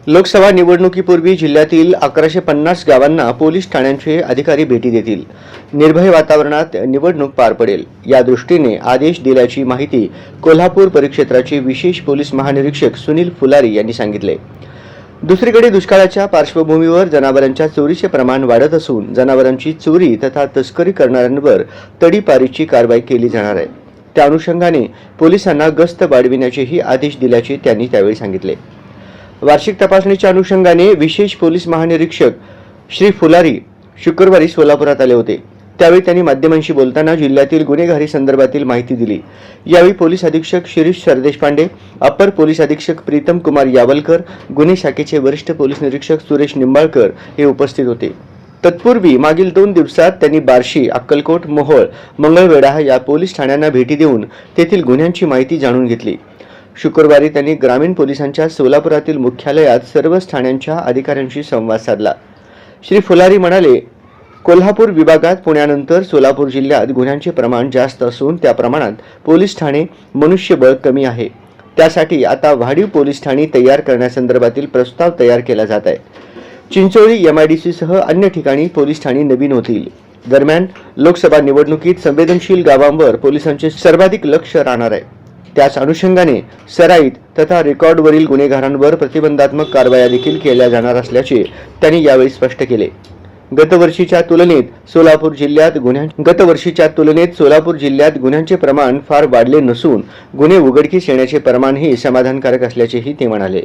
लोकसभा निवडणुकीपूर्वी जिल्ह्यातील 1150 गावांना पोलीस ठाण्यांचे अधिकारी भेटी देतील. निर्भय वातावरणात निवडणूक पार पडेल या दृष्टीने आदेश दिल्याची माहिती कोल्हापूर परिक्षेत्राचे विशेष पोलीस महानिरीक्षक सुनील फुलारी यांनी सांगितले. दुसरीकडे दुष्काळाच्या पार्श्वभूमीवर जनावरांच्या चोरीचे प्रमाण वाढत असून जनावरांची चोरी तथा तस्करी करणाऱ्यांवर तडीपारीची कारवाई केली जाणार आहे. त्या अनुषंगाने पोलिसांना गस्त वाढविण्याचेही आदेश दिल्याचे त्यांनी त्यावेळी सांगितले. वार्षिक तपासणीच्या अनुषंगाने विशेष पोलीस महानिरीक्षक श्री फुलारी शुक्रवारी सोलापुरात आले होते. त्यावेळी त्यांनी माध्यमांशी बोलताना जिल्ह्यातील गुन्हेगारी संदर्भातील माहिती दिली. यावेळी पोलीस अधीक्षक शिरीष सरदेशपांडे, अप्पर पोलीस अधीक्षक प्रीतम कुमार यावलकर, गुन्हे शाखेचे वरिष्ठ पोलीस निरीक्षक सुरेश निंबाळकर हे उपस्थित होते. तत्पूर्वी मागील 2 दिवसात त्यांनी बार्शी, अक्कलकोट, मोहोळ, मंगळवेढा या पोलीस ठाण्यांना भेटी देऊन तेथील गुन्ह्यांची माहिती जाणून घेतली. शुक्रवारी त्यांनी ग्रामीण पोलिसांच्या सोलापुरातील मुख्यालयात सर्वच ठाण्यांच्या अधिकाऱ्यांशी संवाद साधला. श्री फुलारी म्हणाले, कोल्हापूर विभागात पुण्यानंतर सोलापूर जिल्ह्यात गुन्ह्यांचे प्रमाण जास्त असून त्या प्रमाणात पोलीस ठाणे मनुष्यबळ कमी आहे. त्यासाठी आता वाढीव पोलीस ठाणी तयार करण्यासंदर्भातील प्रस्ताव तयार केला जात आहे. चिंचोळी, MIDC सह अन्य ठिकाणी पोलीस ठाणी नवीन होतील. दरम्यान लोकसभा निवडणुकीत संवेदनशील गावांवर पोलिसांचे सर्वाधिक लक्ष राहणार आहे. त्याच अनुषंगाने सराईत तथा रेकॉर्डवरील गुन्हेगारांवर प्रतिबंधात्मक कारवाया देखील केल्या जाणार असल्याचे त्यांनी यावेळी स्पष्ट केले. गतवर्षीच्या तुलनेत सोलापूर जिल्ह्यात गुन्ह्यांचे प्रमाण फार वाढले नसून गुन्हे उघडकीस येण्याचे प्रमाणही समाधानकारक असल्याचेही ते म्हणाले.